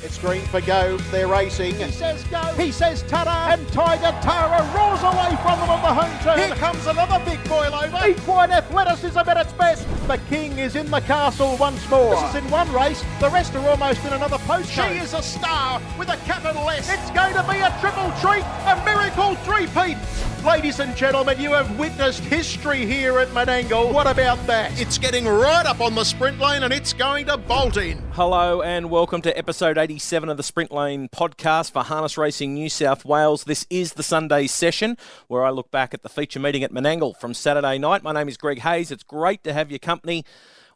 It's green for go. They're racing. He says go. He says Tara. And Tiger Tara roars away from them on the home turn. Here comes another big boil over. Equine athleticism at its best. The King is in the castle once more. This is in one race. The rest are almost in another post. She is a star with a capital S. It's going to be a triple treat, a miracle three-peat. Ladies and gentlemen, you have witnessed history here at Menangle. What about that? It's getting right up on the sprint lane and it's going to bolt in. Hello and welcome to episode 87 of the Sprint Lane podcast for Harness Racing New South Wales. This is the Sunday session where I look back at the feature meeting at Menangle from Saturday night. My name is Greg Hayes. It's great to have your company.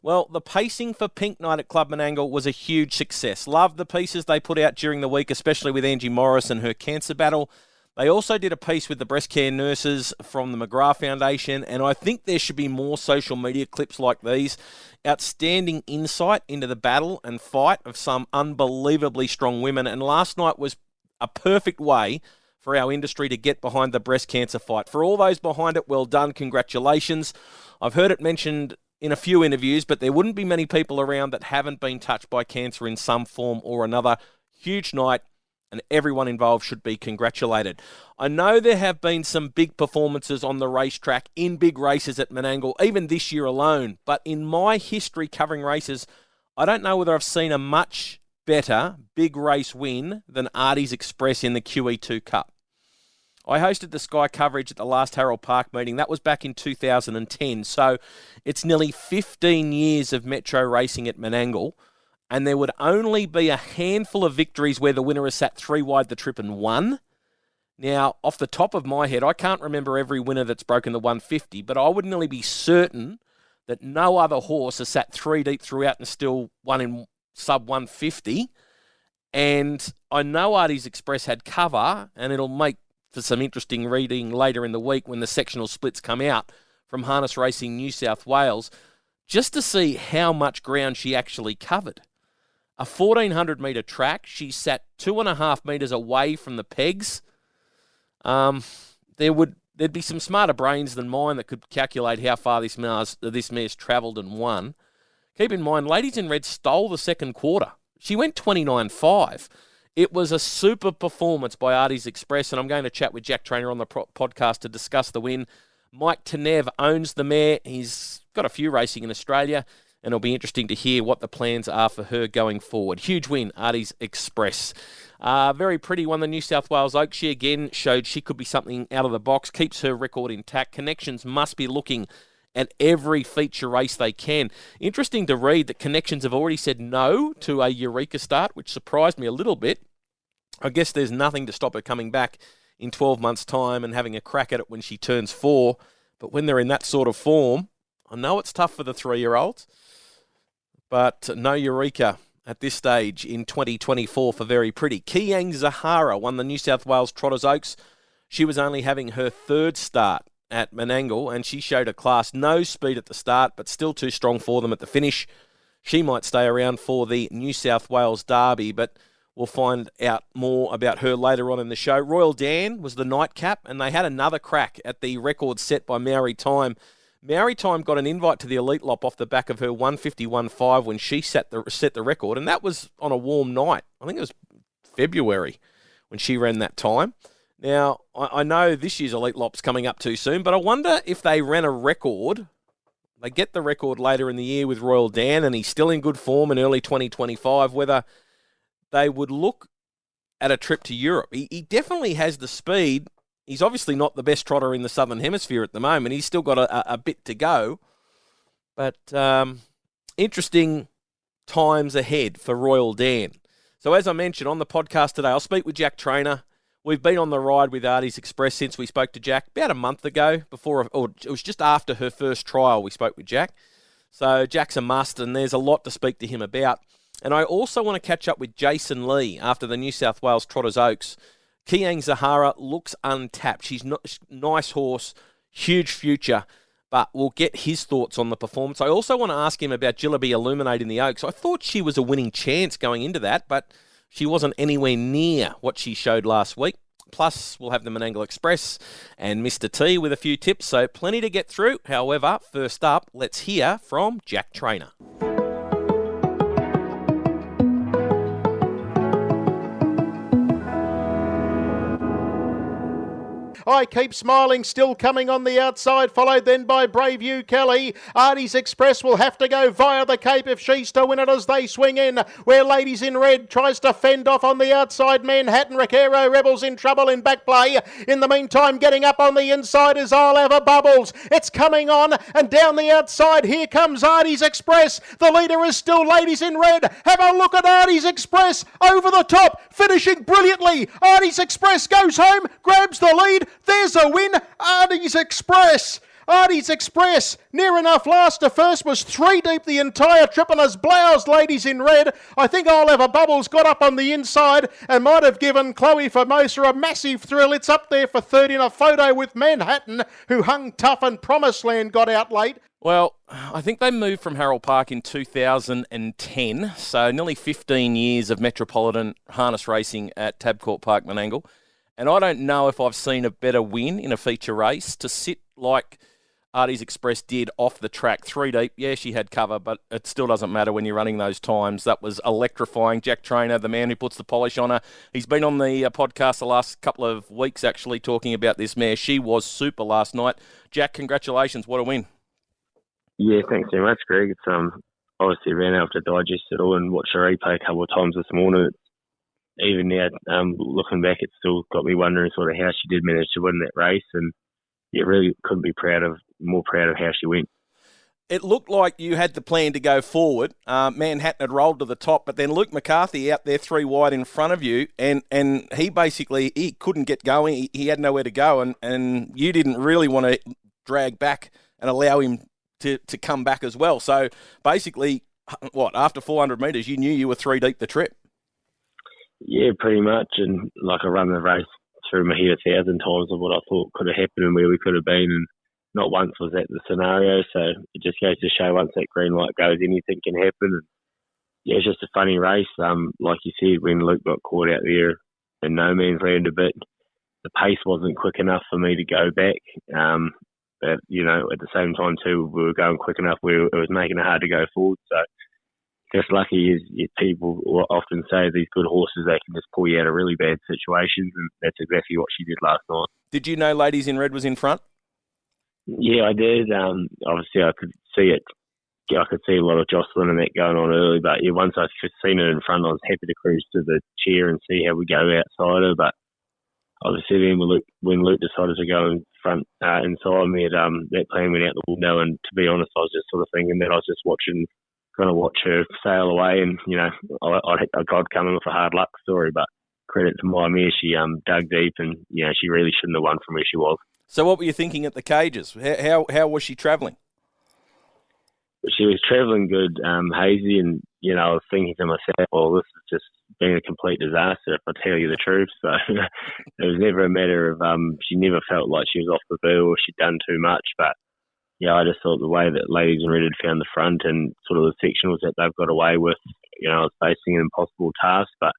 Well, the pacing for Pink Night at Club Menangle was a huge success. Loved the pieces they put out during the week, especially with Angie Morris and her cancer battle. They also did a piece with the breast care nurses from the McGrath Foundation, and I think there should be more social media clips like these. Outstanding insight into the battle and fight of some unbelievably strong women, and last night was a perfect way for our industry to get behind the breast cancer fight. For all those behind it, well done, congratulations. I've heard it mentioned in a few interviews, but there wouldn't be many people around that haven't been touched by cancer in some form or another. Huge night. And everyone involved should be congratulated. I know there have been some big performances on the racetrack in big races at Menangle, even this year alone. But in my history covering races, I don't know whether I've seen a much better big race win than Aardies Express in the QEII Cup. I hosted the Sky coverage at the last Harold Park meeting. That was back in 2010. So it's nearly 15 years of metro racing at Menangle. And there would only be a handful of victories where the winner has sat three wide the trip and won. Now, off the top of my head, I can't remember every winner that's broken the 150, but I would nearly be certain that no other horse has sat three deep throughout and still won in sub 150. And I know Aardies Express had cover, and it'll make for some interesting reading later in the week when the sectional splits come out from Harness Racing New South Wales, just to see how much ground she actually covered. A 1,400-metre track. She sat 2.5 metres away from the pegs. There'd be some smarter brains than mine that could calculate how far this mare's travelled and won. Keep in mind, Ladies in Red stole the second quarter. She went 29.5. It was a super performance by Aardies Express, and I'm going to chat with Jack Trainor on the podcast to discuss the win. Mike Tenev owns the mare. He's got a few racing in Australia, and it'll be interesting to hear what the plans are for her going forward. Huge win, Aardies Express. Very pretty one, the New South Wales Oaks. She again showed she could be something out of the box, keeps her record intact. Connections must be looking at every feature race they can. Interesting to read that Connections have already said no to a Eureka start, which surprised me a little bit. I guess there's nothing to stop her coming back in 12 months' time and having a crack at it when she turns 4. But when they're in that sort of form, I know it's tough for the 3-year-olds. But no Eureka at this stage in 2024 for Very Pretty. Keayang Zahara won the New South Wales Trotters Oaks. She was only having her third start at Menangle, and she showed a class. No speed at the start, but still too strong for them at the finish. She might stay around for the New South Wales Derby, but we'll find out more about her later on in the show. Royal Dan was the nightcap, and they had another crack at the record set by Maori Time. Maori Time got an invite to the Elite Lop off the back of her 151.5 when she set the record, and that was on a warm night. I think it was February when she ran that time. Now, I know this year's Elite Lop's coming up too soon, but I wonder if they ran a record. They get the record later in the year with Royal Dan, and he's still in good form in early 2025, whether they would look at a trip to Europe. He definitely has the speed. He's obviously not the best trotter in the Southern Hemisphere at the moment. He's still got a bit to go. But interesting times ahead for Royal Dan. So as I mentioned on the podcast today, I'll speak with Jack Trainor. We've been on the ride with Aardies Express since we spoke to Jack about a month ago. Or it was just after her first trial we spoke with Jack. So Jack's a must, and there's a lot to speak to him about. And I also want to catch up with Jason Lee after the New South Wales Trotters Oaks. Keayang Zahara looks untapped. She's not nice horse, huge future, but we'll get his thoughts on the performance. I also want to ask him about Jillaby Illuminate in the Oaks. I thought she was a winning chance going into that, but she wasn't anywhere near what she showed last week. Plus, we'll have the Meangle Express and Mr. T with a few tips, so plenty to get through. However, first up, let's hear from Jack Trainor. I Keep Smiling still coming on the outside, followed then by Braveview Kelly. Aardies Express will have to go via the Cape if she's to win it as they swing in, where Ladies in Red tries to fend off on the outside. Manhattan Recaro Rebels in trouble in back play. In the meantime, getting up on the inside is I'll Have a Bubbles. It's coming on, and down the outside, here comes Aardies Express. The leader is still Ladies in Red. Have a look at Aardies Express over the top, finishing brilliantly. Aardies Express goes home, grabs the lead. There's a win. Aardies Express. Aardies Express, near enough last to first, was 3 deep the entire trip and has bloused Ladies in Red. I think I'll Have a Bubbles got up on the inside and might have given Chloe Formosa a massive thrill. It's up there for third in a photo with Manhattan, who hung tough, and Promised Land got out late. Well, I think they moved from Harold Park in 2010, so nearly 15 years of metropolitan harness racing at Tabcorp Park Menangle. And I don't know if I've seen a better win in a feature race to sit like Aardies Express did off the track, 3 deep. Yeah, she had cover, but it still doesn't matter when you're running those times. That was electrifying. Jack Trainor, the man who puts the polish on her, he's been on the podcast the last couple of weeks actually talking about this mare. She was super last night. Jack, congratulations. What a win. Yeah, thanks very much, Greg. It's obviously ran out to digest it all and watch the replay a couple of times this morning. Even now, looking back, it still got me wondering sort of how she did manage to win that race, and yeah, really couldn't be more proud of how she went. It looked like you had the plan to go forward. Manhattan had rolled to the top, but then Luke McCarthy out there 3 wide in front of you, and he basically he couldn't get going. He had nowhere to go, and you didn't really want to drag back and allow him to come back as well. So basically, after 400 metres, you knew you were 3 deep the trip. Yeah, pretty much, and like I run the race through my head 1,000 times of what I thought could have happened and where we could have been, and not once was that the scenario. So it just goes to show once that green light goes, anything can happen. And yeah, it's just a funny race. Like you said, when Luke got caught out there and no man's land a bit, the pace wasn't quick enough for me to go back. But you know, at the same time too, we were going quick enough where it was making it hard to go forward. So just lucky is people often say these good horses, they can just pull you out of really bad situations, and that's exactly what she did last night. Did you know Ladies in Red was in front? Yeah, I did. Obviously, I could see it. Yeah, I could see a lot of jostling and that going on early, but yeah, once I seen it in front, I was happy to cruise to the chair and see how we go outside her. But obviously, then when Luke decided to go in front inside me, that plan went out the window. And to be honest, I was just sort of thinking that I was just trying to watch her sail away, and you know, I got coming with a hard luck story. But credit to my mare, she dug deep, and you know, she really shouldn't have won from where she was. So what were you thinking at the cages? How was she travelling? She was travelling good, hazy, and you know, I was thinking to myself, well, this has just been a complete disaster if I tell you the truth. So it was never a matter of she never felt like she was off the bill or she'd done too much. But yeah, I just thought the way that Ladies in Red had found the front and sort of the sectionals that they've got away with, you know, I was facing an impossible task. But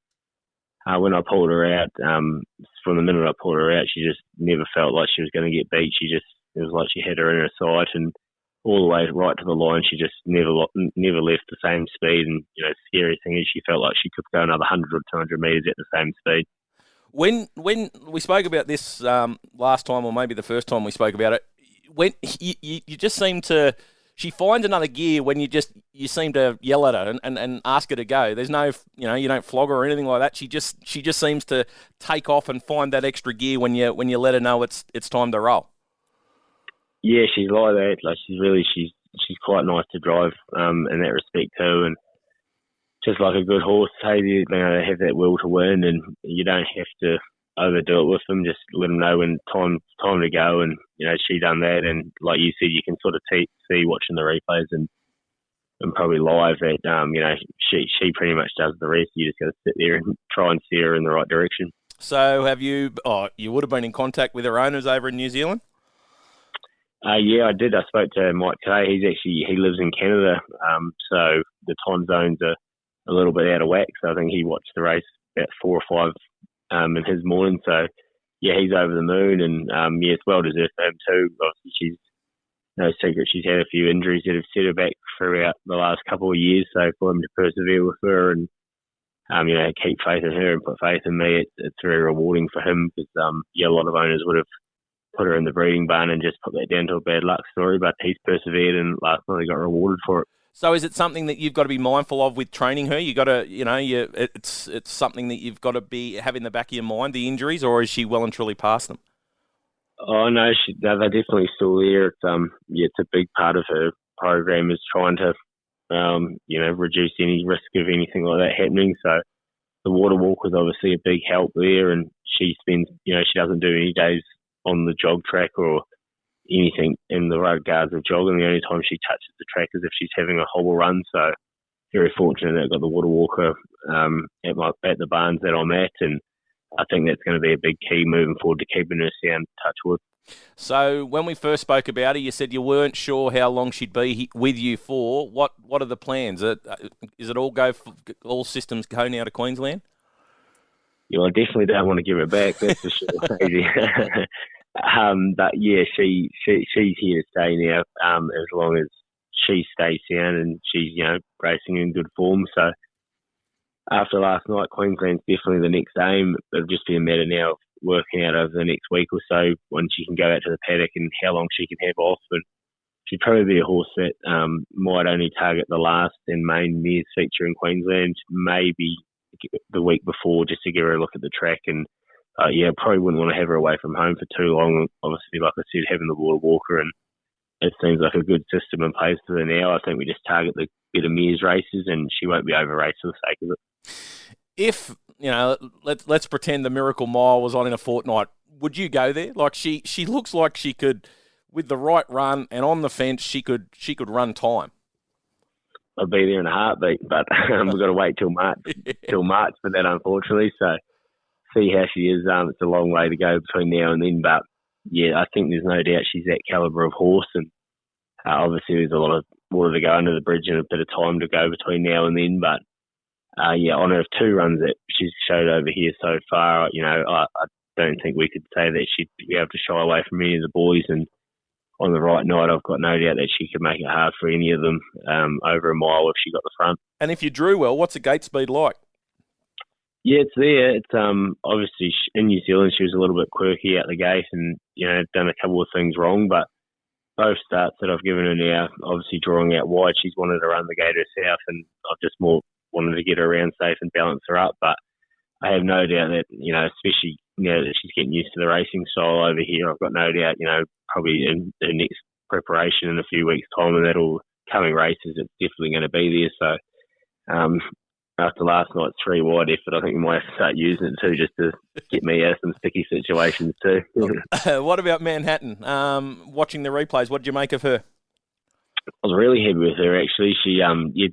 when I pulled her out, from the minute I pulled her out, she just never felt like she was going to get beat. It was like she had her in her sight, and all the way right to the line, she just never left the same speed. And you know, the scary thing is she felt like she could go another 100 or 200 metres at the same speed. When we spoke about this last time, or maybe the first time we spoke about it, when you just seem to, she finds another gear when you seem to yell at her and ask her to go. There's no, you know, you don't flog her or anything like that. She just seems to take off and find that extra gear when you let her know it's time to roll. Yeah, she's like that. Like she's quite nice to drive in that respect too, and just like a good horse, hey, you know, they have that will to win, and you don't have to overdo it with them. Just let them know when time to go, and you know, she done that. And like you said, you can sort of see watching the replays and probably live that you know, she pretty much does the rest. You just got to sit there and try and steer her in the right direction. So have you? Oh, you would have been in contact with her owners over in New Zealand. Yeah, I did. I spoke to Mike today. He lives in Canada, so the time zones are a little bit out of whack. So I think he watched the race about 4 or 5 in his morning. So yeah, he's over the moon, and yeah, it's well deserved for him too. Obviously, she's no secret she's had a few injuries that have set her back throughout the last couple of years. So for him to persevere with her and you know, keep faith in her and put faith in me, it's very rewarding for him, because yeah, a lot of owners would have put her in the breeding barn and just put that down to a bad luck story. But he's persevered, and last night he got rewarded for it. So is it something that you've got to be mindful of with training her? You got to, it's something that you've got to have in the back of your mind, the injuries, or is she well and truly past them? Oh no, they're definitely still there. It's a big part of her program is trying to, reduce any risk of anything like that happening. So the water walk was obviously a big help there, and she spends, she doesn't do any days on the jog track or anything in the regards of jogging. The only time she touches the track is if she's having a hobble run. So very fortunate that I've got the water walker at the barns that I'm at, and I think that's going to be a big key moving forward to keeping her sound touch with. So when we first spoke about her, you said you weren't sure how long she'd be with you for. What are the plans? Is it all systems go now to Queensland? Yeah, I definitely don't want to give her back. That's for sure. But yeah, she's here to stay now, as long as she stays sound and she's racing in good form. So after last night, Queensland's definitely the next aim. It'll just be a matter now of working out over the next week or so when she can go out to the paddock and how long she can have off. But she'd probably be a horse that might only target the last and main mares feature in Queensland, maybe the week before, just to give her a look at the track. And probably wouldn't want to have her away from home for too long. Obviously, like I said, having the water walker, and it seems like a good system in place for her now. I think we just target the bit of mares races, and she won't be over raced for the sake of it. If let's pretend the Miracle Mile was on in a fortnight, would you go there? Like she looks like she could, with the right run and on the fence, she could run time. I'll be there in a heartbeat, but we've got to wait till March for that, unfortunately. So see how she is. It's a long way to go between now and then, but yeah, I think there's no doubt she's that calibre of horse, and obviously there's a lot of water to go under the bridge and a bit of time to go between now and then. But on her 2 runs that she's showed over here so far, I don't think we could say that she'd be able to shy away from any of the boys. And on the right night, I've got no doubt that she could make it hard for any of them over a mile if she got the front. And if you drew well, what's the gate speed like? Yeah, it's there. It's obviously in New Zealand she was a little bit quirky out the gate and done a couple of things wrong, but both starts that I've given her now, obviously drawing out wide, she's wanted to run the gate herself, and I've just more wanted to get her around safe and balance her up. But I have no doubt that especially now that she's getting used to the racing style over here, I've got no doubt probably in the next preparation in a few weeks' time, and that'll coming races, it's definitely going to be there. So after last night's 3 wide effort, I think we might have to start using it too, just to get me out of some sticky situations too. What about Manhattan? Watching the replays, what did you make of her? I was really happy with her, actually. She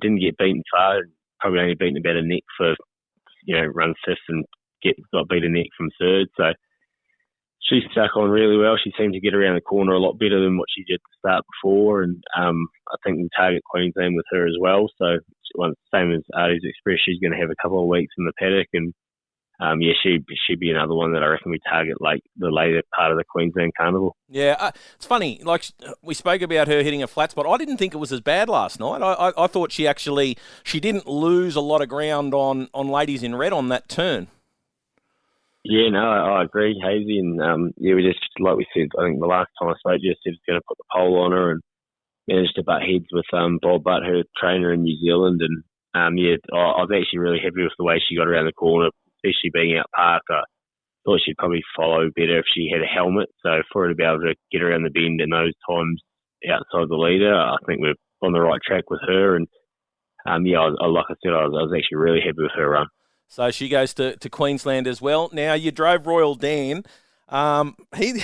didn't get beaten far, probably only beaten about a neck for run 5th and got beat a neck from 3rd. So she stuck on really well. She seemed to get around the corner a lot better than what she did to start before, and I think we'll target Queensland with her as well. So same as Aardies Express, she's going to have a couple of weeks in the paddock, and she'd be another one that I reckon we target the later part of the Queensland Carnival. Yeah, it's funny. Like we spoke about her hitting a flat spot. I didn't think it was as bad last night. I thought she didn't lose a lot of ground on Ladies in Red on that turn. Yeah, no, I agree, Hazy, and we just, like we said, I think the last time I spoke to you, said it's going to put the pole on her, and managed to butt heads with Bob Butt, her trainer in New Zealand, and I was actually really happy with the way she got around the corner, especially being out park. I thought she'd probably follow better if she had a helmet, so for her to be able to get around the bend in those times outside the leader, I think we're on the right track with her, and like I said, I was actually really happy with her run. So she goes to Queensland as well. Now, you drove Royal Dan. He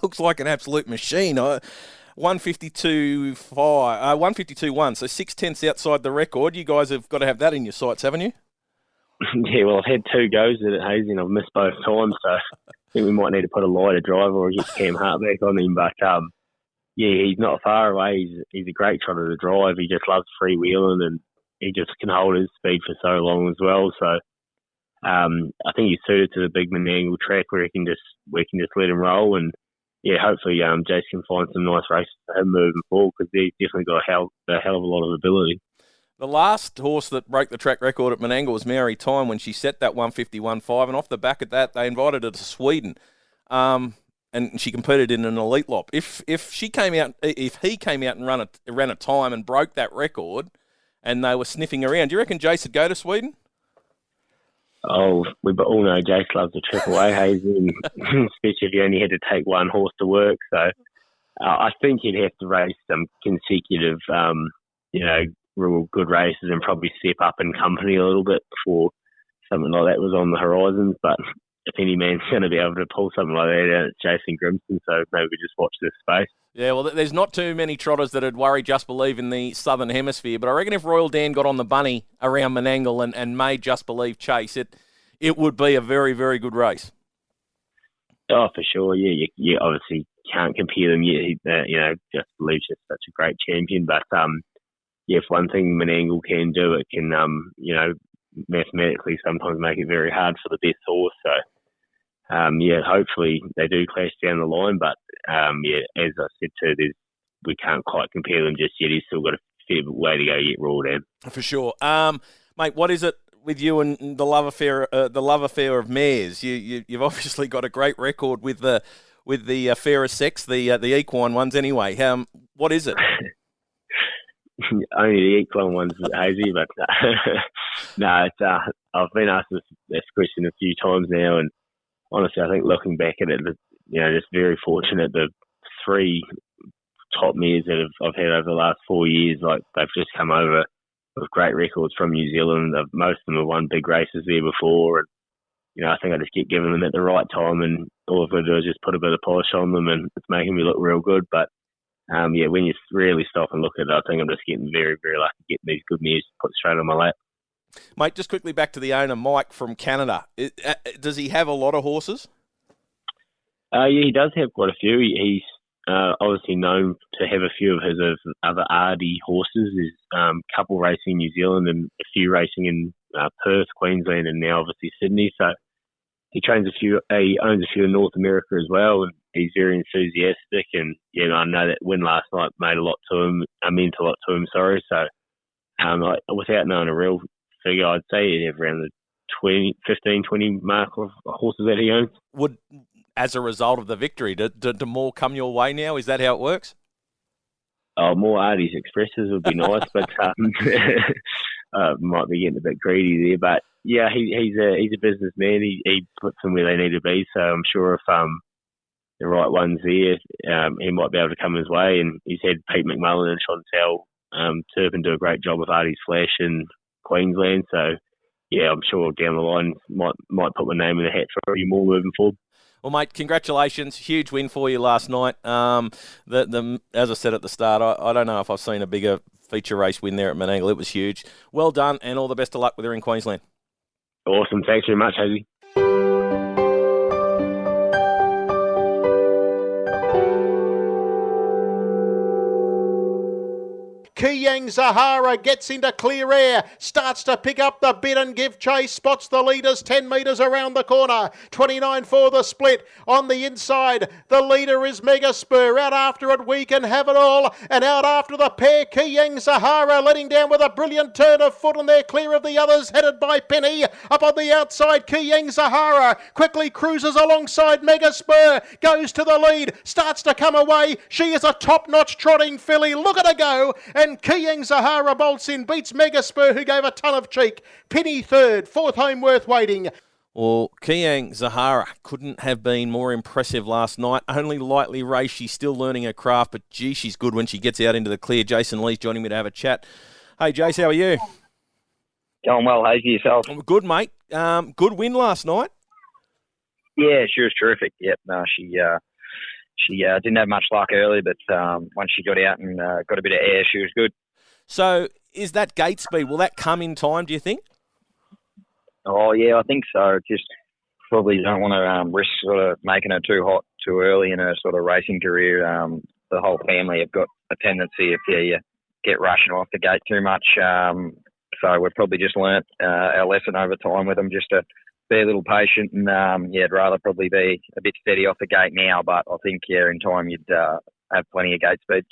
looks like an absolute machine. 152.1, so 6/10 outside the record. You guys have got to have that in your sights, haven't you? Yeah, well, I've had 2 goes at it, Hazy, and I've missed both times, so I think we might need to put a lighter driver or get Cam Hart back on him. But, he's not far away. He's a great trotter to drive. He just loves freewheeling, and he just can hold his speed for so long as well. So I think he's suited to the big Menangle track where we can just let him roll, and hopefully Jace can find some nice races for him moving forward, because he's definitely got a hell of a lot of ability. The last horse that broke the track record at Menangle was Maori Time when she set that 151.5, and off the back of that, they invited her to Sweden. and she competed in an elite lop. If he came out and ran a time and broke that record, and they were sniffing around, do you reckon Jace would go to Sweden? Oh, we all know Jace loves the triple A, Hazy, and especially if you only had to take one horse to work. So I think he'd have to race some consecutive, real good races and probably step up in company a little bit before something like that was on the horizons. But if any man's going to be able to pull something like that out, it's Jason Grimson. So maybe we just watch this space. Yeah, well, there's not too many trotters that would worry Just Believe in the Southern Hemisphere, but I reckon if Royal Dan got on the bunny around Menangle and made Just Believe chase, it would be a very, very good race. Oh, for sure. Yeah, you obviously can't compare them yet. Just Believe's just such a great champion. But, if one thing Menangle can do, it can, mathematically sometimes make it very hard for the best horse. So, hopefully they do clash down the line. But, as I said too, we can't quite compare them just yet. He's still got a fair way to go yet, Raw Dan. For sure. Mate, what is it with you and the love affair of mares? You've obviously got a great record with the fairest sex, the equine ones anyway. What is it? Only the equine ones, Hazy, but no, it's I've been asked this question a few times now, and honestly, I think looking back at it, just very fortunate. The three top mares that I've had over the last 4 years, like they've just come over with great records from New Zealand. Most of them have won big races there before, and I think I just keep giving them at the right time, and all I've got to do is just put a bit of polish on them, and it's making me look real good. But when you really stop and look at it, I think I'm just getting very, very lucky getting these good mares put straight on my lap. Mate, just quickly back to the owner, Mike from Canada. Does he have a lot of horses? He does have quite a few. He's obviously known to have a few of his other Aardies horses. There's a couple racing in New Zealand and a few racing in Perth, Queensland, and now obviously Sydney. So he trains he owns a few in North America as well, and he's very enthusiastic. And I know that win last night meant a lot to him. So without knowing a real figure, I'd say he'd have around the 15-20 mark of horses that he owns. As a result of the victory, do more come your way now? Is that how it works? Oh, more Aardies Expresses would be nice, but might be getting a bit greedy there. But yeah, he's a businessman. He puts them where they need to be. So I'm sure if the right one's there, he might be able to come his way. And he's had Pete McMullen and Chantel Turpin do a great job with Aardies Flash in Queensland. So yeah, I'm sure down the line might put my name in the hat for a few more moving forward. Well, mate, congratulations. Huge win for you last night. As I said at the start, I don't know if I've seen a bigger feature race win there at Menangle. It was huge. Well done, and all the best of luck with her in Queensland. Awesome. Thanks very much, Hazy. Keayang Zahara gets into clear air, starts to pick up the bit and give chase, spots the leaders 10 metres around the corner, 29 for the split. On the inside, the leader is Mega Spur, out after it We Can Have It All, and out after the pair, Keayang Zahara letting down with a brilliant turn of foot, and they're clear of the others, headed by Penny. Up on the outside, Keayang Zahara quickly cruises alongside Mega Spur, goes to the lead, starts to come away. She is a top-notch trotting filly, look at her go, and Keayang Zahara bolts in, beats Mega Spur, who gave a ton of cheek. Penny third, fourth home worth waiting. Well, Keayang Zahara couldn't have been more impressive last night. Only lightly raced. She's still learning her craft, but gee, she's good when she gets out into the clear. Jason Lee's joining me to have a chat. Hey, Jace, how are you? Going well, Hazy, yourself? Good, mate. Good win last night. Yeah, she was terrific. Yep, no, She didn't have much luck early, but once she got out and got a bit of air, she was good. So is that gate speed, will that come in time, do you think? Oh, yeah, I think so. Just probably don't want to risk sort of making her too hot too early in her sort of racing career. The whole family have got a tendency if you get rushing off the gate too much. So we've probably just learnt our lesson over time with them, just to be a little patient, and I'd rather probably be a bit steady off the gate now, but I think in time you'd have plenty of gate speed.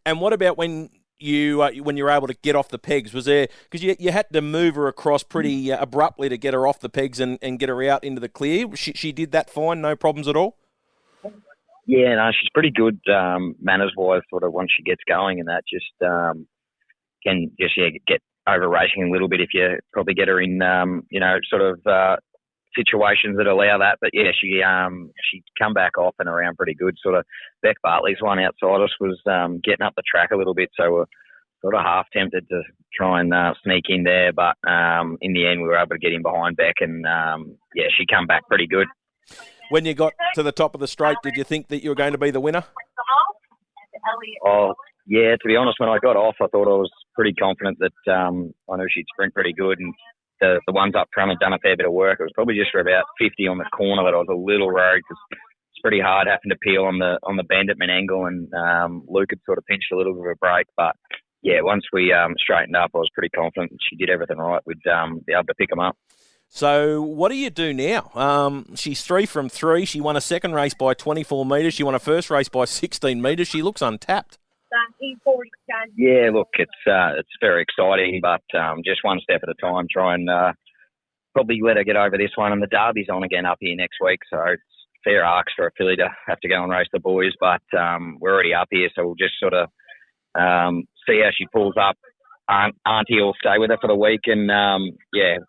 And what about when you were able to get off the pegs? Was there, because you had to move her across pretty abruptly to get her off the pegs and get her out into the clear? She did that fine, no problems at all? Yeah, no, she's pretty good manners-wise, sort of once she gets going, and that just can just get over racing a little bit if you probably get her in sort of situations that allow that. But yeah, she come back off and around pretty good. Sort of Beck Bartley's one outside us was getting up the track a little bit, so we're sort of half tempted to try and sneak in there, but in the end we were able to get in behind Beck, and she come back pretty good. When you got to the top of the straight, did you think that you were going to be the winner? Oh, yeah, to be honest, when I got off, I thought I was pretty confident that I knew she'd sprint pretty good, and the ones up front had done a fair bit of work. It was probably just for about 50 on the corner that I was a little worried, because it's pretty hard having to peel on the bend at Menangle, and Luke had sort of pinched a little bit of a break. But yeah, once we straightened up, I was pretty confident she did everything right. We'd be able to pick them up. So what do you do now? She's 3 from 3. She won a second race by 24 metres. She won a first race by 16 metres. She looks untapped. Yeah, look, it's very exciting, but just one step at a time. Try and probably let her get over this one. And the Derby's on again up here next week, so it's fair arcs for a filly to have to go and race the boys. But we're already up here, so we'll just sort of see how she pulls up. Auntie will stay with her for the week, and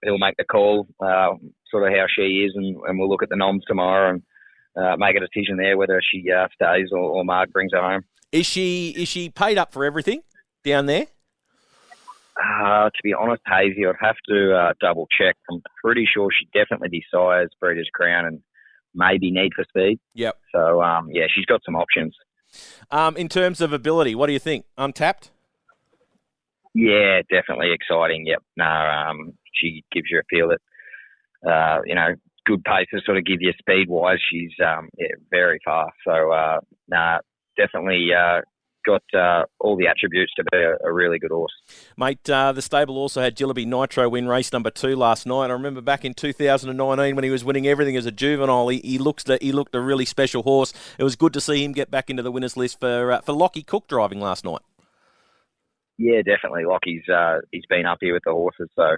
he'll make the call, sort of how she is, and we'll look at the noms tomorrow and make a decision there whether she stays or Mark brings her home. Is she paid up for everything down there? To be honest, Hazy, I'd have to double check. I'm pretty sure she'd definitely be size, Breeders' Crown, and maybe Need for Speed. Yep. So she's got some options. In terms of ability, what do you think? Untapped? Yeah, definitely exciting. Yep. No, she gives you a feel that, good paces sort of give you speed-wise. She's, very fast. So, definitely got all the attributes to be a really good horse. Mate, the stable also had Jillaby Nitro win race number 2 last night. I remember back in 2019 when he was winning everything as a juvenile, he looked a really special horse. It was good to see him get back into the winners list for Lockie Cook driving last night. Yeah, definitely. Lockie's he's been up here with the horses, so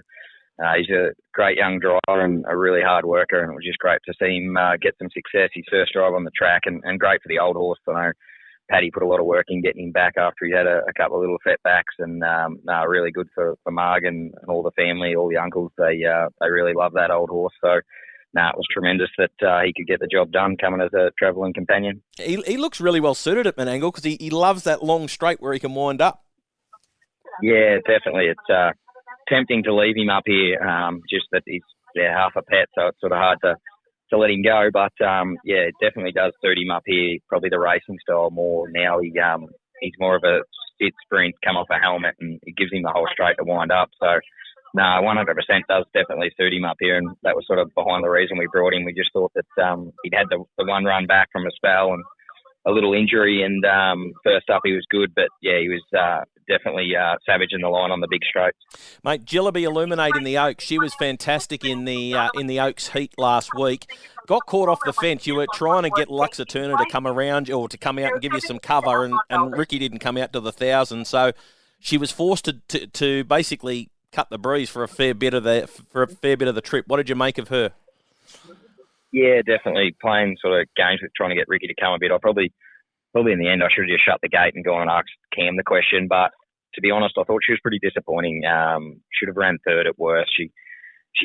he's a great young driver and a really hard worker, and it was just great to see him get some success. His first drive on the track, and great for the old horse. I know Paddy put a lot of work in getting him back after he had a couple of little setbacks, and really good for Marg and all the family, all the uncles. They really love that old horse. So, it was tremendous that he could get the job done coming as a travelling companion. He looks really well suited at Menangle because he loves that long straight where he can wind up. Yeah, definitely. It's tempting to leave him up here, just that he's half a pet, so it's sort of hard to let him go. But, it definitely does suit him up here, probably the racing style more. Now he's more of a sit sprint, come off a helmet, and it gives him the whole straight to wind up. So, 100% does definitely suit him up here, and that was sort of behind the reason we brought him. We just thought that he'd had the one run back from a spell and a little injury, and first up he was good, but he was definitely savage in the line on the big strokes. Mate, Jillaby Illuminate in the Oaks, she was fantastic in the Oaks heat last week. Got caught off the fence. You were trying to get Luxa Turner to come around or to come out and give you some cover, and Ricky didn't come out to the 1,000, so she was forced to basically cut the breeze for a fair bit of the trip. What did you make of her? Yeah, definitely playing sort of games with trying to get Ricky to come a bit. I probably in the end I should have just shut the gate and gone and asked Cam the question. But to be honest, I thought she was pretty disappointing. Should have ran third at worst. She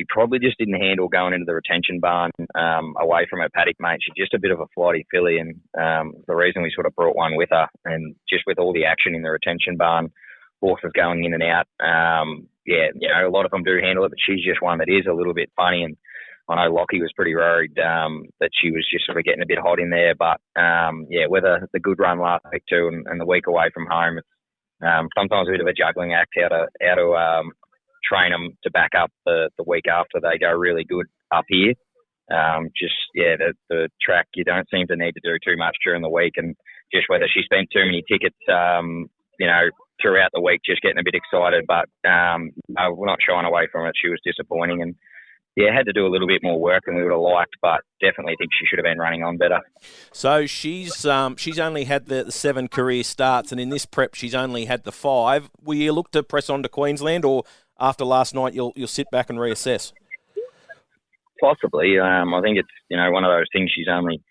probably just didn't handle going into the retention barn away from her paddock mate. She's just a bit of a flighty filly, and the reason we sort of brought one with her, and just with all the action in the retention barn, horses going in and out. A lot of them do handle it, but she's just one that is a little bit funny. And I know Lockie was pretty worried that she was just sort of getting a bit hot in there. But, whether the good run last week too and the week away from home, it's sometimes a bit of a juggling act how to train them to back up the week after they go really good up here. The track, you don't seem to need to do too much during the week, and just whether she spent too many tickets, throughout the week, just getting a bit excited. But we're not shying away from it. She was disappointing, and had to do a little bit more work than we would have liked, but definitely think she should have been running on better. So she's only had the 7 career starts, and in this prep she's only had the 5. Will you look to press on to Queensland, or after last night you'll sit back and reassess? Possibly. I think it's one of those things. She's only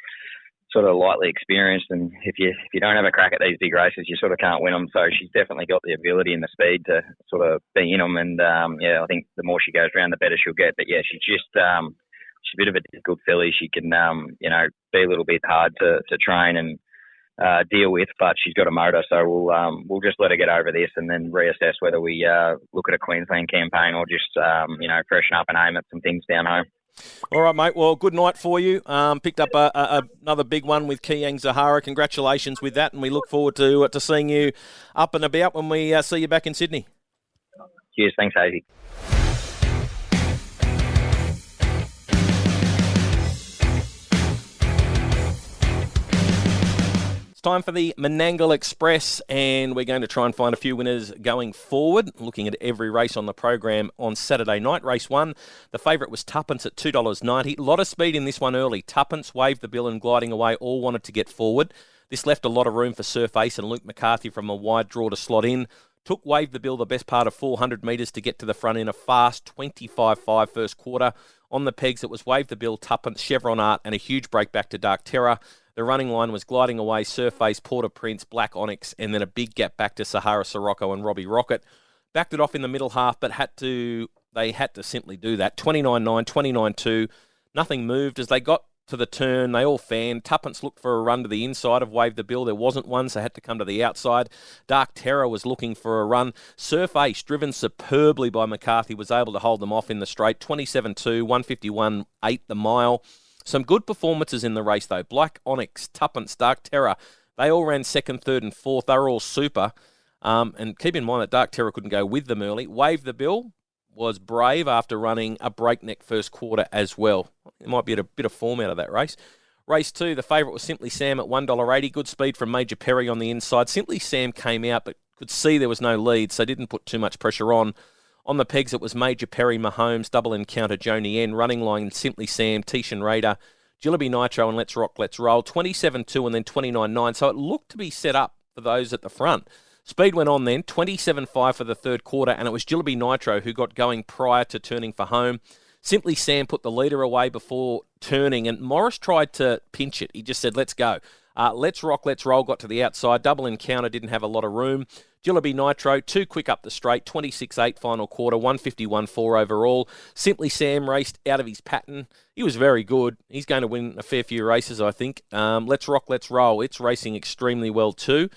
sort of lightly experienced, and if you don't have a crack at these big races, you sort of can't win them. So she's definitely got the ability and the speed to sort of be in them. And I think the more she goes around, the better she'll get. But yeah, she's just she's a bit of a difficult filly. She can be a little bit hard to train and deal with, but she's got a motor. So we'll just let her get over this and then reassess whether we look at a Queensland campaign or just freshen up and aim at some things down home. All right, mate. Well, good night for you. Picked up another big one with Keayang Zahara. Congratulations with that, and we look forward to seeing you up and about when we see you back in Sydney. Cheers. Thanks, Hazy. It's time for the Meangle Express, and we're going to try and find a few winners going forward, looking at every race on the program on Saturday night. Race 1, the favourite was Tuppence at $2.90. A lot of speed in this one early. Tuppence waved the bill and gliding away, all wanted to get forward. This left a lot of room for Surf Ace and Luke McCarthy from a wide draw to slot in. Took Wave the Bill the best part of 400 metres to get to the front in a fast 25.5 first quarter. On the pegs, it was Wave the Bill, Tuppence, Chevron Art, and a huge break back to Dark Terror. The running line was Gliding Away, Surface, Port-au-Prince, Black Onyx, and then a big gap back to Sahara Sirocco and Robbie Rocket. Backed it off in the middle half, but they had to simply do that. 29.9, 29.2. Nothing moved. As they got to the turn, they all fanned. Tuppence looked for a run to the inside of Wave the Bill. There wasn't one, so had to come to the outside. Dark Terror was looking for a run. Surf Ace, driven superbly by McCarthy, was able to hold them off in the straight. 27.2, 151.8 the mile. Some good performances in the race, though. Black Onyx, Tuppence, Dark Terror, they all ran second, third and fourth. They were all super. And keep in mind that Dark Terror couldn't go with them early. Wave the Bill was brave after running a breakneck first quarter as well. It might be a bit of form out of that race. Race 2, the favourite was Simply Sam at $1.80. Good speed from Major Perry on the inside. Simply Sam came out, but could see there was no lead, so didn't put too much pressure on. On the pegs, it was Major Perry, Mahomes, Double Encounter, Joni N. Running line, Simply Sam, Tishan Raider, Jillaby Nitro, and Let's Rock, Let's Roll. 27.2 and then 29.9. So it looked to be set up for those at the front. Speed went on then, 27.5 for the third quarter, and it was Jillaby Nitro who got going prior to turning for home. Simply Sam put the leader away before turning, and Morris tried to pinch it. He just said, let's go. Let's Rock, Let's Roll got to the outside. Double Encounter didn't have a lot of room. Jillaby Nitro, too quick up the straight, 26.8 final quarter, 151.4 overall. Simply Sam raced out of his pattern. He was very good. He's going to win a fair few races, I think. Let's Rock, Let's Roll. It's racing extremely well too,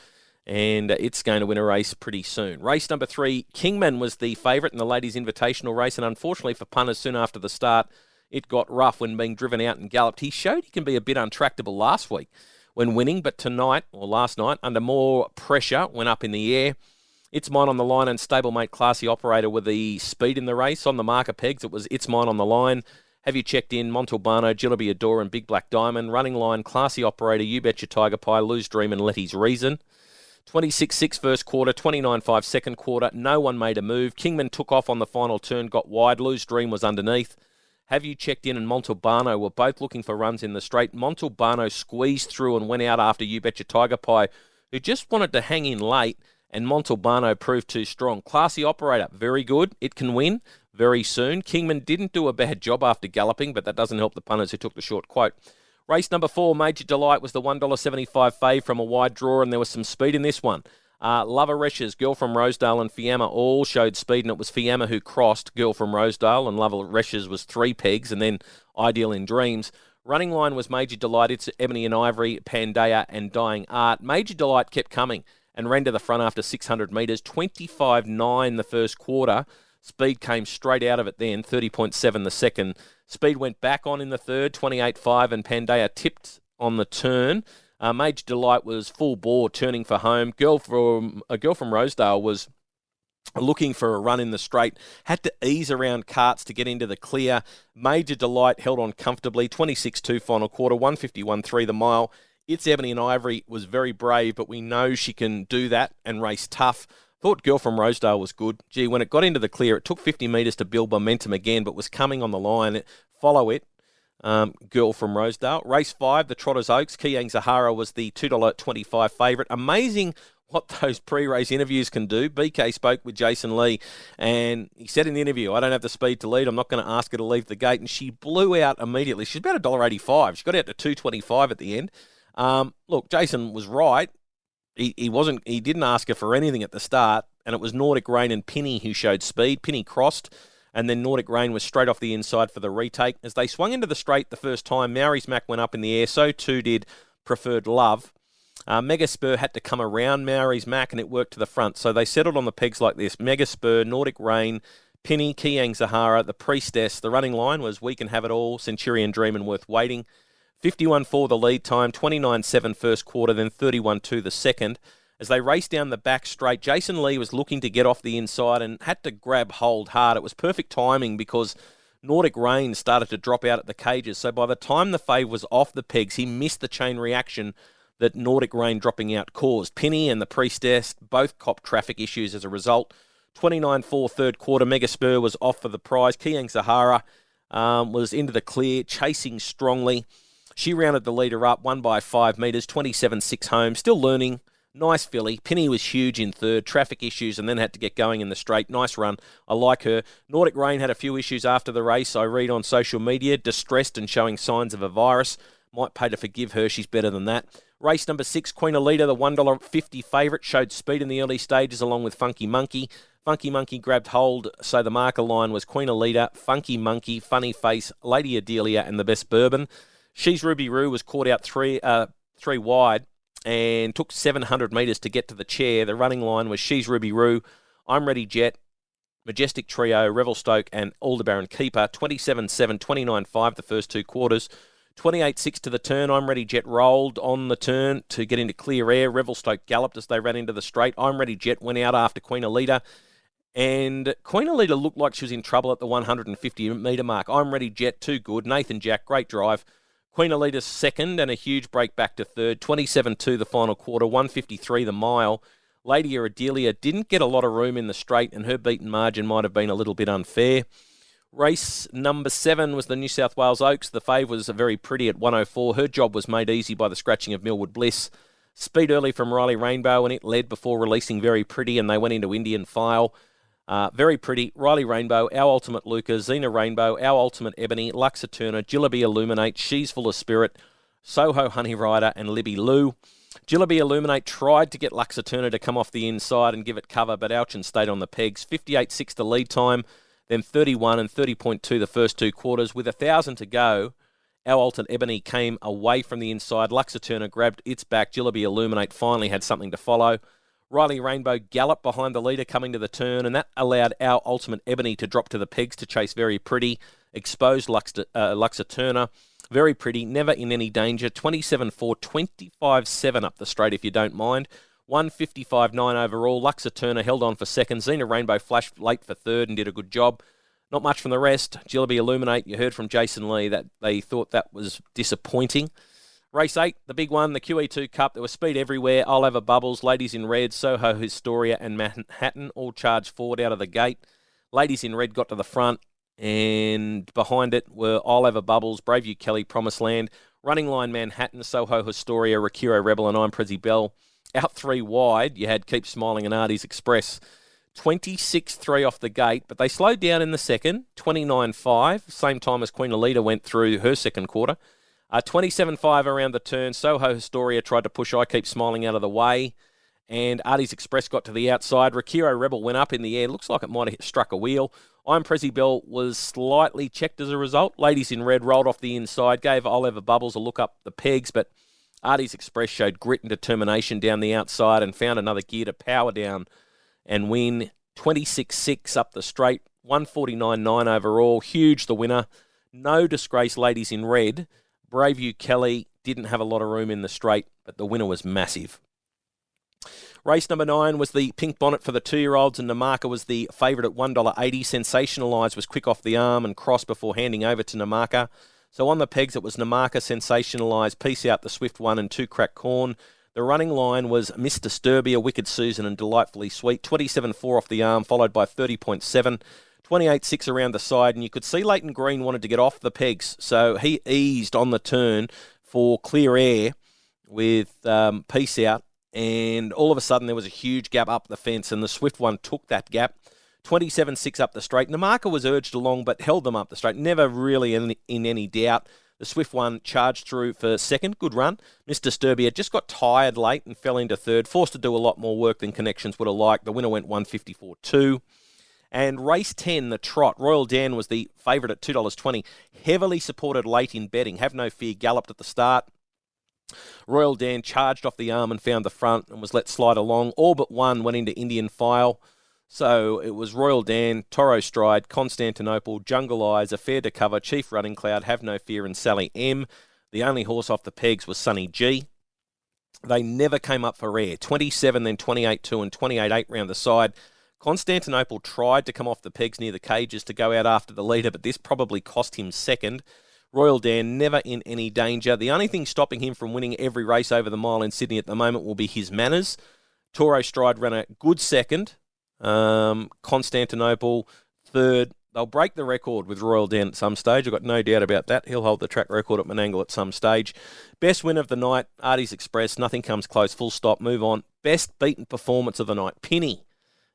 and it's going to win a race pretty soon. Race number 3, Kingman was the favourite in the Ladies' Invitational race, and unfortunately for punters, soon after the start, it got rough when being driven out and galloped. He showed he can be a bit untractable last week when winning, but tonight, or last night, under more pressure, went up in the air. It's Mine on the Line and Stablemate Classy Operator with the speed in the race. On the marker pegs, it was It's Mine on the Line. Have You Checked In, Montalbano, Jillaby Adore and Big Black Diamond. Running line, Classy Operator, You Bet Your Tiger Pie, Lose Dream and Letty's Reason. 26.6 first quarter, 29.5 second quarter. No one made a move. Kingman took off on the final turn, got wide. Lose Dream was underneath. Have You Checked In and Montalbano were both looking for runs in the straight. Montalbano squeezed through and went out after You Bet Your Tiger Pie, who just wanted to hang in late, and Montalbano proved too strong. Classy Operator, very good. It can win very soon. Kingman didn't do a bad job after galloping, but that doesn't help the punters who took the short quote. Race number 4, Major Delight, was the $1.75 fave from a wide draw, and there was some speed in this one. Lover Reshes, Girl from Rosedale and Fiamma all showed speed, and it was Fiamma who crossed Girl from Rosedale, and Lover Reshes was 3 pegs, and then Ideal in Dreams. Running line was Major Delight, It's Ebony and Ivory, Pandea and Dying Art. Major Delight kept coming and ran to the front after 600 metres, 25.9 the first quarter. Speed came straight out of it then, 30.7 the second. Speed went back on in the third, 28.5, and Pandea tipped on the turn. Major Delight was full bore, turning for home. Girl from Rosedale was looking for a run in the straight, had to ease around carts to get into the clear. Major Delight held on comfortably, 26.2 final quarter, 151.3 the mile. It's Ebony and Ivory was very brave, but we know she can do that and race tough. Thought Girl from Rosedale was good. Gee, when it got into the clear, it took 50 metres to build momentum again, but was coming on the line. Follow it. Girl from Rosedale. Race 5, the Trotters Oaks. Keayang Zahara was the $2.25 favourite. Amazing what those pre-race interviews can do. BK spoke with Jason Lee, and he said in the interview, I don't have the speed to lead. I'm not going to ask her to leave the gate. And she blew out immediately. She's about $1.85. She got out to $2.25 at the end. Look, Jason was right. He didn't ask her for anything at the start, and it was Nordic Rain and Penny who showed speed. Penny crossed, and then Nordic Rain was straight off the inside for the retake. As they swung into the straight the first time, Maori's Mac went up in the air, so too did Preferred Love. Mega Spur had to come around Maori's Mac, and it worked to the front. So they settled on the pegs like this. Mega Spur, Nordic Rain, Penny, Keayang Zahara, the Priestess. The running line was We Can Have It All, Centurion Dream and Worth Waiting. 51.4 the lead time, 29.7 first quarter, then 31.2 the second. As they raced down the back straight, Jason Lee was looking to get off the inside and had to grab hold hard. It was perfect timing because Nordic Rain started to drop out at the cages. So by the time the fave was off the pegs, he missed the chain reaction that Nordic Rain dropping out caused. Penny and the Priestess both copped traffic issues as a result. 29.4 third quarter, Mega Spur was off for the prize. Keayang Zahara was into the clear, chasing strongly. She rounded the leader up, won by 5 metres, 27.6 home, still learning. Nice filly. Penny was huge in third, traffic issues, and then had to get going in the straight. Nice run. I like her. Nordic Rain had a few issues after the race. I read on social media, distressed and showing signs of a virus. Might pay to forgive her. She's better than that. Race number 6, Queen Alita, the $1.50 favourite, showed speed in the early stages along with Funky Monkey. Funky Monkey grabbed hold, so the marker line was Queen Alita, Funky Monkey, Funny Face, Lady Adelia, and the Best Bourbon. She's Ruby Roo was caught out three wide and took 700 metres to get to the chair. The running line was She's Ruby Roo, I'm Ready Jet, Majestic Trio, Revelstoke, and Aldebaran Keeper. 27.7, 29.5 the first 2 quarters. 28.6 to the turn. I'm Ready Jet rolled on the turn to get into clear air. Revelstoke galloped as they ran into the straight. I'm Ready Jet went out after Queen Alita. And Queen Alita looked like she was in trouble at the 150 metre mark. I'm Ready Jet, too good. Nathan Jack, great drive. Queen Alita's second and a huge break back to third. 27.2 the final quarter, 153 the mile. Lady Adelia didn't get a lot of room in the straight, and her beaten margin might have been a little bit unfair. Race number 7 was the New South Wales Oaks. The fave was very pretty at 104. Her job was made easy by the scratching of Millwood Bliss. Speed early from Riley Rainbow, and it led before releasing Very Pretty, and they went into Indian File. Very Pretty, Riley Rainbow, Our Ultimate Luca, Xena Rainbow, Our Ultimate Ebony, Luxa Turner, Jillaby Illuminate, She's Full of Spirit, Soho Honey Rider, and Libby Lou. Jillaby Illuminate tried to get Luxa Turner to come off the inside and give it cover, but Alchin stayed on the pegs. 58.6 the lead time, then 31 and 30.2 the first 2 quarters. With 1,000 to go, Our Ultimate Ebony came away from the inside. Luxa Turner grabbed its back. Jillaby Illuminate finally had something to follow. Riley Rainbow galloped behind the leader coming to the turn, and that allowed Our Ultimate Ebony to drop to the pegs to chase Very Pretty. Exposed Luxa Turner. Very Pretty, never in any danger. 27.4, 25.7 up the straight if you don't mind. 155.9 overall. Luxa Turner held on for second. Xena Rainbow flashed late for third and did a good job. Not much from the rest. Jillaby Illuminate, you heard from Jason Lee that they thought that was disappointing. Race 8, the big one, the QEII Cup. There was speed everywhere. I'll Have a Bubbles, Ladies in Red, Soho Historia, and Manhattan all charged forward out of the gate. Ladies in Red got to the front, and behind it were I'll Have a Bubbles, Braveview Kelly, Promised Land, Running Line Manhattan, Soho Historia, Rakiro Rebel, and I'm Prezi Bell. Out 3 wide, you had Keep Smiling and Aardies Express. 26.3 off the gate, but they slowed down in the second, 29.5, same time as Queen Alita went through her second quarter. 27.5 around the turn. Soho Historia tried to push I Keep Smiling out of the way, and Aardies Express got to the outside. Rakiro Rebel went up in the air. Looks like it might have struck a wheel. I'm Prezi Bell was slightly checked as a result. Ladies in Red rolled off the inside, gave I'll Have a Bubbles a look up the pegs, but Aardies Express showed grit and determination down the outside and found another gear to power down and win. 26.6 up the straight, 149.9 overall. Huge the winner. No disgrace, Ladies in Red. Braveview Kelly didn't have a lot of room in the straight, but the winner was massive. Race number 9 was the Pink Bonnet for the 2-year-olds, and Namaka was the favourite at $1.80. Sensationalised was quick off the arm and crossed before handing over to Namaka. So on the pegs, it was Namaka, Sensationalised, Peace Out, the Swift One, and 2 Crack Corn. The running line was Miss Disturbia, Wicked Susan, and Delightfully Sweet. 27.4 off the arm, followed by 30.7. 28.6 around the side, and you could see Leighton Green wanted to get off the pegs, so he eased on the turn for clear air with Peace Out, and all of a sudden there was a huge gap up the fence, and the Swift One took that gap. 27.6 up the straight. Namaka was urged along, but held them up the straight. Never really in any doubt. The Swift one charged through for second. Good run. Mr. Derby had just got tired late and fell into third, forced to do a lot more work than Connections would have liked. The winner went 154.2. And race 10, the Trot, Royal Dan was the favourite at $2.20. Heavily supported late in betting. Have No Fear galloped at the start. Royal Dan charged off the arm and found the front and was let slide along. All but one went into Indian File. So it was Royal Dan, Toro Stride, Constantinople, Jungle Eyes, Affair to Cover, Chief Running Cloud, Have No Fear and Sally M. The only horse off the pegs was Sunny G. They never came up for air. 27, then 28-2 and 28-8 round the side. Constantinople tried to come off the pegs near the cages to go out after the leader, but this probably cost him second. Royal Dan never in any danger. The only thing stopping him from winning every race over the mile in Sydney at the moment will be his manners. Toro Stride ran a good second. Constantinople third. They'll break the record with Royal Dan at some stage. I've got no doubt about that. He'll hold the track record at Menangle at some stage. Best win of the night, Aardies Express. Nothing comes close. Full stop. Move on. Best beaten performance of the night, Pinny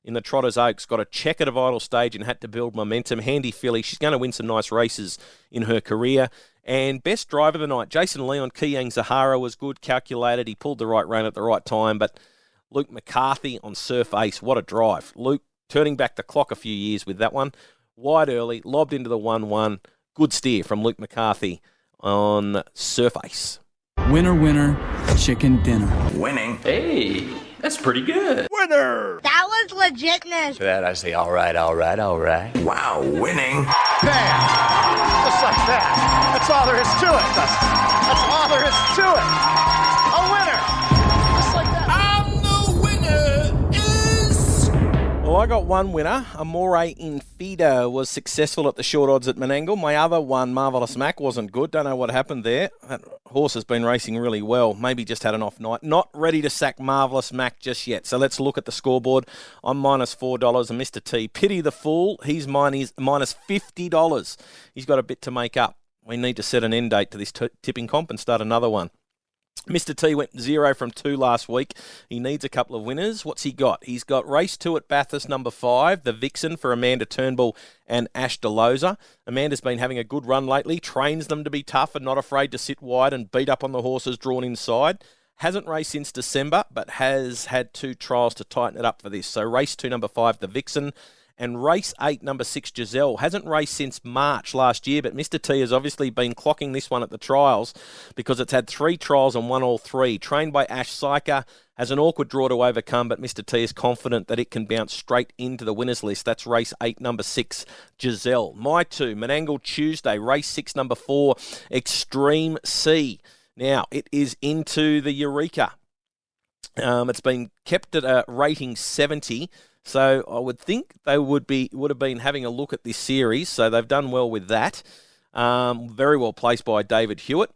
in the Trotters Oaks. Got a check at a vital stage and had to build momentum. Handy filly. She's going to win some nice races in her career. And best driver of the night, Jason Leon, Keayang Zahara was good, calculated. He pulled the right rein at the right time. But Luke McCarthy on Surf Ace, what a drive. Luke turning back the clock a few years with that one. Wide early, lobbed into the 1-1. Good steer from Luke McCarthy on Surf Ace. Winner, winner, chicken dinner. Winning. Hey, that's pretty good. Winner! That was legitness. To that I say, all right. Wow, winning. Bam! Just like that. That's all there is to it. That's all there is to it. A winner! Just like that. And the winner is... Well, I got one winner. Amore Infida was successful at the short odds at Menangle. My other one, Marvellous Mac, wasn't good. Don't know what happened there. That horse has been racing really well. Maybe just had an off night. Not ready to sack Marvellous Mac just yet. So let's look at the scoreboard. I'm minus $4 and Mr. T. Pity the fool. He's minus $50. He's got a bit to make up. We need to set an end date to this tipping comp and start another one. Mr. T went 0 from 2 last week. He needs a couple of winners. What's he got? He's got race 2 at Bathurst, number 5, the Vixen for Amanda Turnbull and Ash DeLoza. Amanda's been having a good run lately, trains them to be tough and not afraid to sit wide and beat up on the horses drawn inside. Hasn't raced since December, but has had 2 trials to tighten it up for this. So race 2, number 5, the Vixen. And race 8, number 6, Giselle, hasn't raced since March last year, but Mr. T has obviously been clocking this one at the trials because it's had 3 trials and won all 3. Trained by Ash Syker, has an awkward draw to overcome, but Mr. T is confident that it can bounce straight into the winners list. That's race 8, number 6, Giselle. My 2, Menangle Tuesday, race 6, number 4, Extreme C. Now, it is into the Eureka. It's been kept at a rating 70. So I would think they would have been having a look at this series. So they've done well with that. Very well placed by David Hewitt.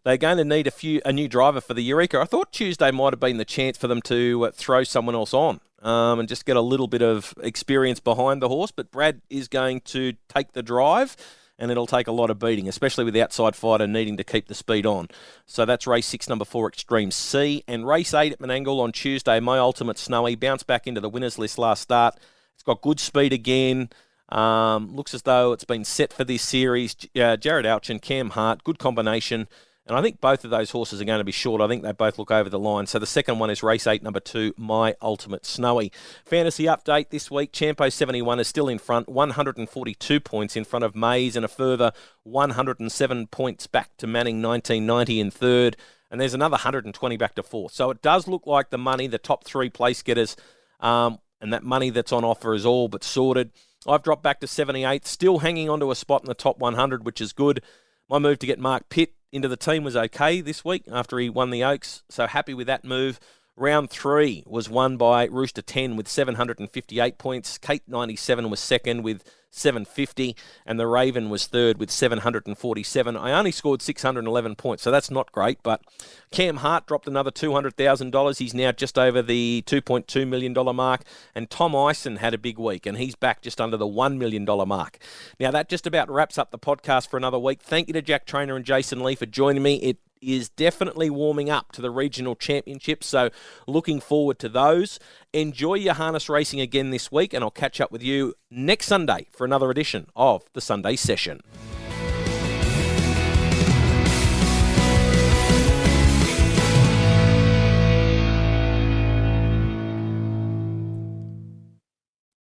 They're going to need a new driver for the Eureka. I thought Tuesday might have been the chance for them to throw someone else on and just get a little bit of experience behind the horse. But Brad is going to take the drive. And it'll take a lot of beating, especially with the outside fighter needing to keep the speed on. So that's race 6, number 4, Extreme C. And race 8 at Menangle on Tuesday, My Ultimate Snowy, bounced back into the winners list last start. It's got good speed again. Looks as though it's been set for this series. Jared Alchin, Cam Hart, good combination. And I think both of those horses are going to be short. I think they both look over the line. So the second one is race 8, number 2, My Ultimate Snowy. Fantasy update this week. Champo 71 is still in front, 142 points in front of Mays and a further 107 points back to Manning 1990 in third. And there's another 120 back to fourth. So it does look like the money, the top 3 place getters, and that money that's on offer is all but sorted. I've dropped back to 78, still hanging on to a spot in the top 100, which is good. My move to get Mark Pitt into the team was okay this week after he won the Oaks, so happy with that move. Round 3 was won by Rooster 10 with 758 points. Kate 97 was second with 750, and the Raven was third with 747. I only scored 611 points, so that's not great, but Cam Hart dropped another $200,000. He's now just over the $2.2 million mark, and Tom Ison had a big week, and he's back just under the $1 million mark. Now, that just about wraps up the podcast for another week. Thank you to Jack Trainor and Jason Lee for joining me. It is definitely warming up to the regional championships, so looking forward to those. Enjoy your harness racing again this week, and I'll catch up with you next Sunday for another edition of the Sunday Session.